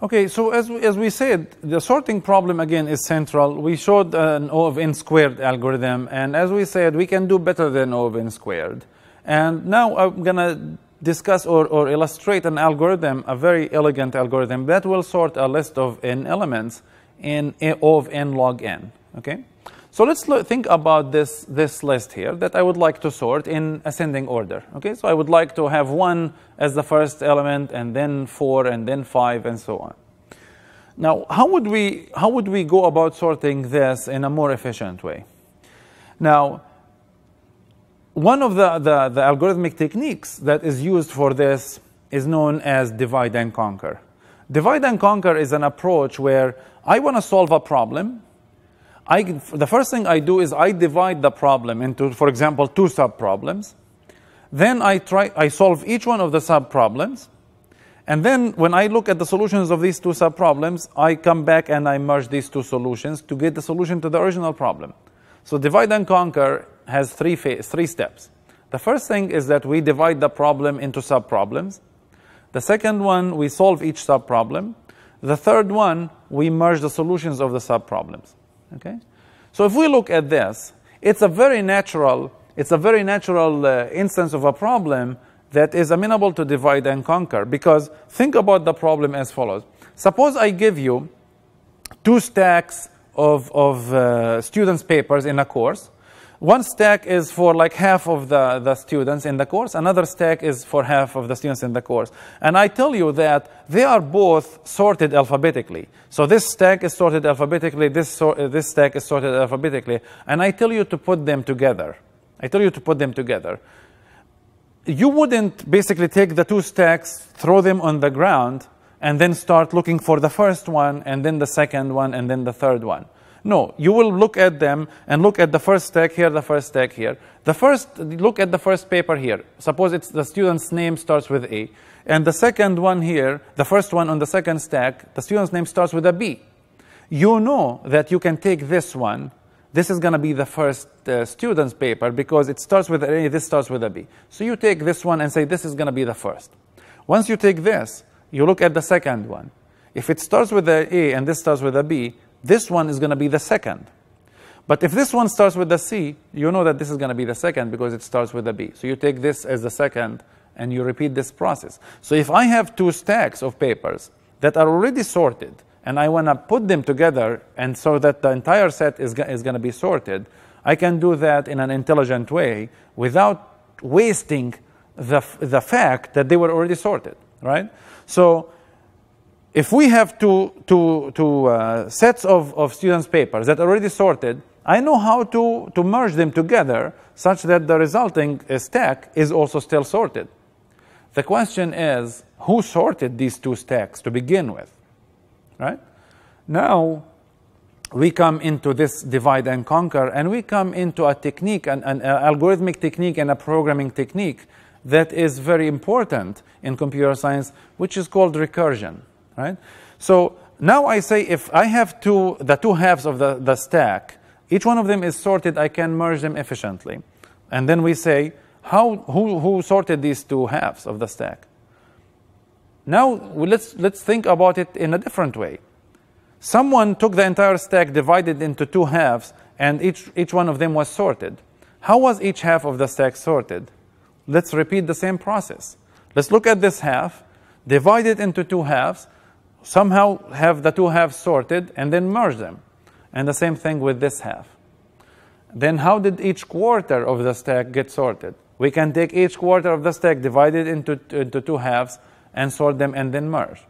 Okay, so as we said, the sorting problem again is central. We showed an O of n squared algorithm, and as we said, we can do better than O of n squared. And now I'm going to discuss or illustrate an algorithm, a very elegant algorithm that will sort a list of n elements in O of n log n. Okay, so let's think about this list here that I would like to sort in ascending order. Okay, so I would like to have 1 as the first element, and then 4, and then 5, and so on. Now, how would we go about sorting this in a more efficient way? Now, one of the algorithmic techniques that is used for this is known as divide and conquer. Divide and conquer is an approach where I want to solve a problem. The first thing I do is I divide the problem into, for example, 2 subproblems. Then I solve each one of the subproblems. And then when I look at the solutions of these 2 subproblems, I come back and I merge these 2 solutions to get the solution to the original problem. So divide and conquer has 3 steps. The first thing is that we divide the problem into subproblems. The second one, we solve each subproblem. The third one, we merge the solutions of the subproblems. Okay? So if we look at this, it's a very natural instance of a problem that is amenable to divide and conquer, because think about the problem as follows. Suppose I give you 2 stacks of students' papers in a course. One stack is for like half of the students in the course. Another stack is for half of the students in the course. And I tell you that they are both sorted alphabetically. So this stack is sorted alphabetically, this stack is sorted alphabetically. And I tell you to put them together. You wouldn't basically take the 2 stacks, throw them on the ground, and then start looking for the first one, and then the second one, and then the third one. No, you will look at them and look at the first stack here, the first stack here. Look at the first paper here. Suppose it's the student's name starts with A. And the second one here, the first one on the second stack, the student's name starts with a B. You know that you can take this one. This is going to be the first student's paper because it starts with A, this starts with a B. So you take this one and say this is going to be the first. Once you take this, you look at the second one. If it starts with a A and this starts with a B, this one is going to be the second. But if this one starts with a C, you know that this is going to be the second because it starts with a B. So you take this as the second and you repeat this process. So if I have 2 stacks of papers that are already sorted, and I want to put them together and so that the entire set is going to be sorted, I can do that in an intelligent way without wasting the fact that they were already sorted, right? So if we have two sets of students' papers that are already sorted, I know how to merge them together such that the resulting stack is also still sorted. The question is, who sorted these 2 stacks to begin with? Right? Now, we come into this divide and conquer, and we come into a technique, an algorithmic technique and a programming technique that is very important in computer science, which is called recursion. Right? So now I say if I have the 2 halves of the stack, each one of them is sorted, I can merge them efficiently. And then we say, who sorted these 2 halves of the stack? Now, let's think about it in a different way. Someone took the entire stack, divided into 2 halves, and each one of them was sorted. How was each half of the stack sorted? Let's repeat the same process. Let's look at this half, divide it into 2 halves, somehow have the 2 halves sorted, and then merge them. And the same thing with this half. Then how did each quarter of the stack get sorted? We can take each quarter of the stack, divide it into 2 halves, and sort them and then merge.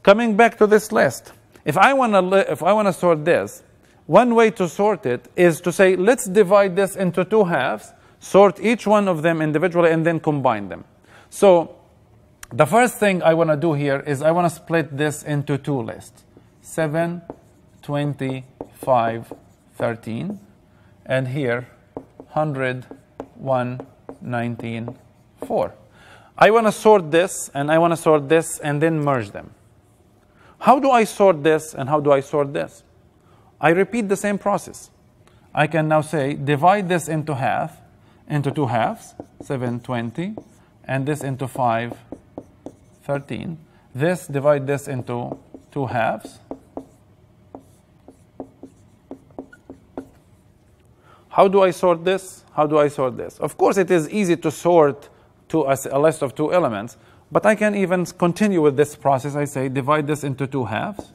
Coming back to this list, if I want to sort this, one way to sort it is to say, let's divide this into 2 halves, sort each one of them individually, and then combine them. So the first thing I want to do here is I want to split this into 2 lists, 7, 20, 5, 13, and here 100, 1, 19, 4. I want to sort this, and I want to sort this, and then merge them. How do I sort this, and how do I sort this? I repeat the same process. I can now say, divide this into 2 halves, 7, 20, and this into 5, 13. this, divide this into 2 halves. How do I sort this? How do I sort this? Of course, it is easy to sort to a list of 2 elements, but I can even continue with this process. I say divide this into 2 halves.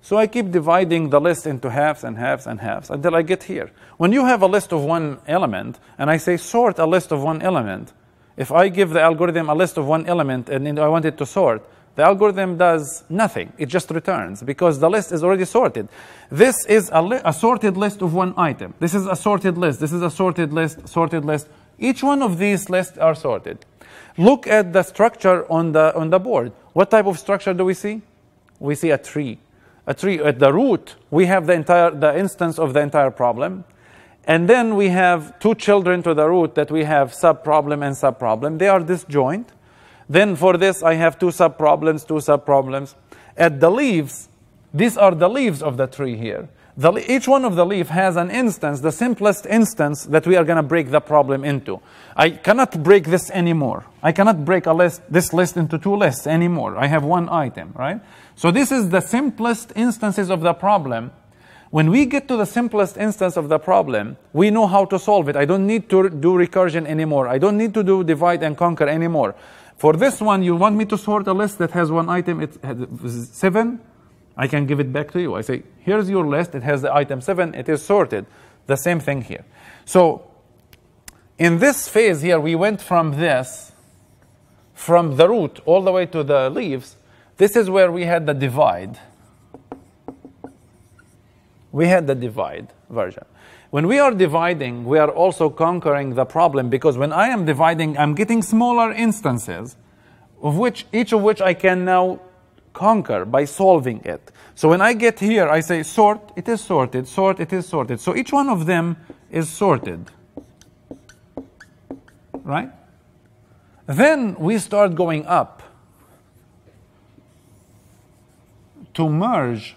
So I keep dividing the list into halves and halves and halves until I get here. When you have a list of 1 element, and I say sort a list of 1 element, if I give the algorithm a list of 1 element and I want it to sort, the algorithm does nothing. It just returns because the list is already sorted. This is a sorted list of 1 item. This is a sorted list. This is a sorted list, sorted list. Each one of these lists are sorted. Look at the structure on the board. What type of structure do we see? We see a tree. A tree at the root, we have the instance of the entire problem. And then we have 2 children to the root that we have subproblem and subproblem. They are disjoint. Then for this, I have 2 subproblems, 2 subproblems. At the leaves, these are the leaves of the tree here. Each one of the leaf has an instance, the simplest instance that we are going to break the problem into. I cannot break this anymore. I cannot break this list into 2 lists anymore. I have 1 item, right? So this is the simplest instances of the problem. When we get to the simplest instance of the problem, we know how to solve it. I don't need to do recursion anymore. I don't need to do divide and conquer anymore. For this one, you want me to sort a list that has 1 item, it's 7. I can give it back to you. I say, here's your list. It has the item 7. It is sorted. The same thing here. So in this phase here, we went from this, from the root all the way to the leaves. This is where we had the divide. We had the divide version. When we are dividing, we are also conquering the problem, because when I am dividing, I'm getting smaller instances, each of which I can now conquer by solving it. So when I get here, I say sort, it is sorted, sort, it is sorted. So each one of them is sorted, right? Then we start going up to merge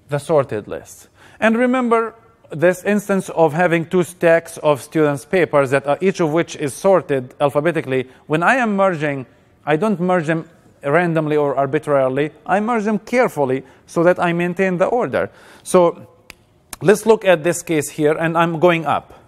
the sorted list. And remember this instance of having 2 stacks of students' papers that each of which is sorted alphabetically. When I am merging, I don't merge them randomly or arbitrarily. I merge them carefully so that I maintain the order. So let's look at this case here, and I'm going up,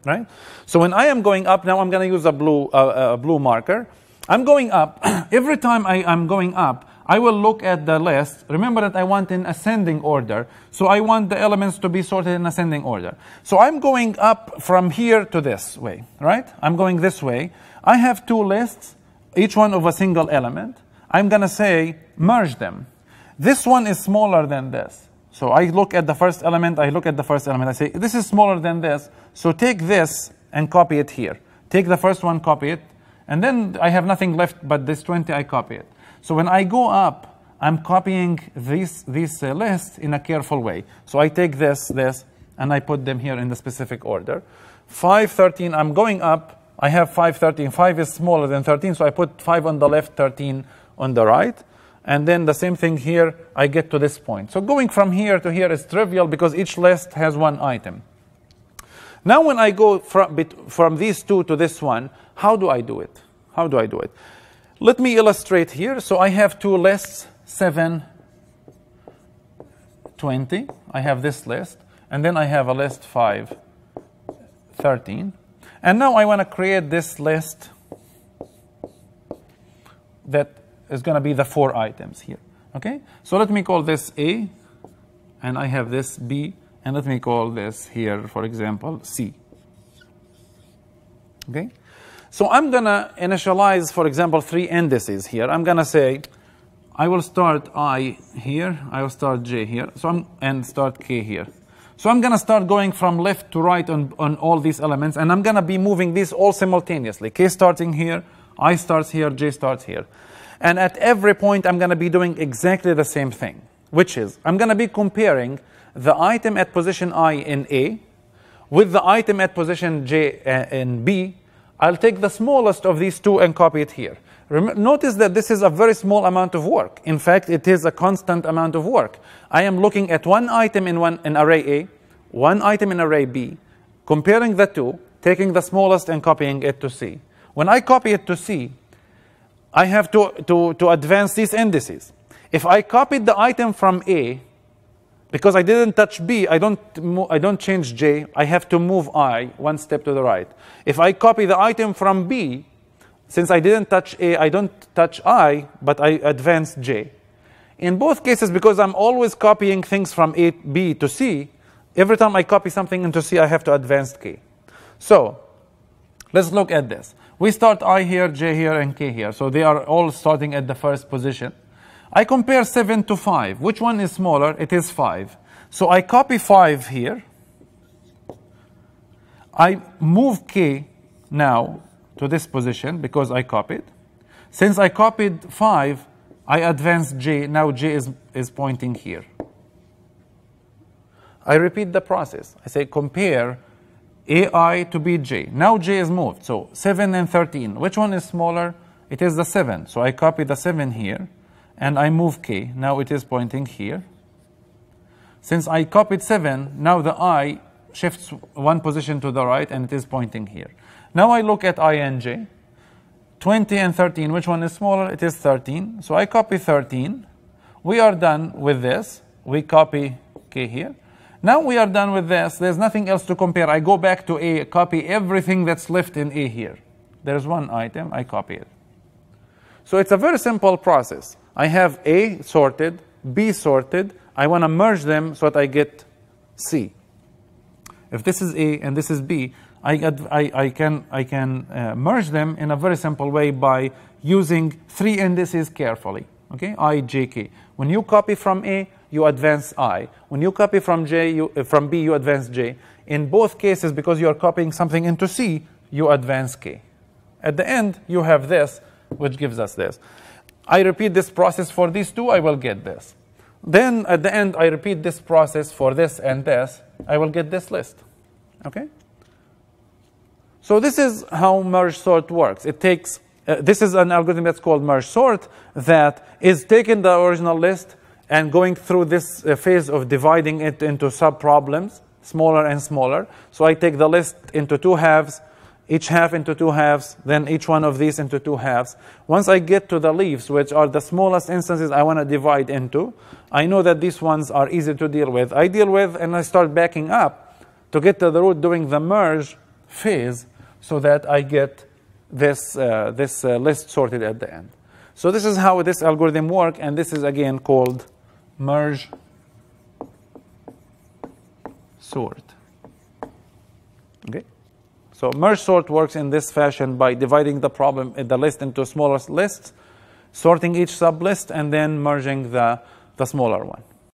right? So when I am going up, now I'm going to use a blue marker. I'm going up. Every time I'm going up, I will look at the list. Remember that I want in ascending order. So I want the elements to be sorted in ascending order. So I'm going up from here to this way, right? I'm going this way. I have 2 lists, each one of a single element. I'm going to say merge them. This one is smaller than this. So I look at the first element. I look at the first element. I say this is smaller than this. So take this and copy it here. Take the first one, copy it. And then I have nothing left but this 20, I copy it. So when I go up, I'm copying these lists in a careful way. So I take this, and I put them here in the specific order. 5, 13, I'm going up. I have 5, 13. 5 is smaller than 13, so I put 5 on the left, 13 on the right. And then the same thing here, I get to this point. So going from here to here is trivial because each list has 1 item. Now when I go from these 2 to this one, how do I do it? How do I do it? Let me illustrate here. So I have 2 lists, 7, 20. I have this list. And then I have a list 5, 13. And now I want to create this list that is going to be the 4 items here. Okay? So let me call this A. And I have this B. And let me call this here, for example, C. Okay? So I'm going to initialize, for example, 3 indices here. I'm going to say, I will start I here. I will start J here. And start K here. So I'm going to start going from left to right on all these elements. And I'm going to be moving these all simultaneously. K starting here. I starts here. J starts here. And at every point, I'm going to be doing exactly the same thing, which is I'm going to be comparing the item at position I in A with the item at position J in B. I'll take the smallest of these 2 and copy it here. Notice that this is a very small amount of work. In fact, it is a constant amount of work. I am looking at one item in array A, one item in array B, comparing the two, taking the smallest and copying it to C. When I copy it to C, I have to advance these indices. If I copied the item from A, because I didn't touch B, I don't change J, I have to move I one step to the right. If I copy the item from B, since I didn't touch A, I don't touch I, but I advance J. In both cases, because I'm always copying things from A, B to C, every time I copy something into C, I have to advance K. So let's look at this. We start I here, J here, and K here. So they are all starting at the first position. I compare 7 to 5. Which one is smaller? It is 5. So I copy 5 here. I move K now to this position because I copied. Since I copied 5, I advance J. Now J is pointing here. I repeat the process. I say compare AI to BJ. Now J is moved. So 7 and 13. Which one is smaller? It is the 7. So I copy the 7 here. And I move K. Now it is pointing here. Since I copied 7, now the I shifts one position to the right, and it is pointing here. Now I look at I and J. 20 and 13, which one is smaller? It is 13. So I copy 13. We are done with this. We copy K here. Now we are done with this. There's nothing else to compare. I go back to A, copy everything that's left in A here. There's one item. I copy it. So it's a very simple process. I have A sorted, B sorted. I want to merge them so that I get C. If this is A and this is B, I can merge them in a very simple way by using 3 indices carefully. Okay, I, J, K. When you copy from A, you advance I. When you copy from from B, you advance J. In both cases, because you are copying something into C, you advance K. At the end, you have this, which gives us this. I repeat this process for these two, I will get this. Then at the end, I repeat this process for this and this, I will get this list. Okay? So this is how MergeSort works. It takes, this is an algorithm that's called MergeSort that is taking the original list and going through this phase of dividing it into sub-problems, smaller and smaller. So I take the list into 2 halves, each half into 2 halves, then each one of these into 2 halves. Once I get to the leaves, which are the smallest instances I want to divide into, I know that these ones are easy to deal with. I deal with and I start backing up to get to the root doing the merge phase so that I get this, list sorted at the end. So this is how this algorithm works, and this is again called MergeSort. Okay? So MergeSort works in this fashion by dividing the list into smaller lists, sorting each sublist, and then merging the smaller one.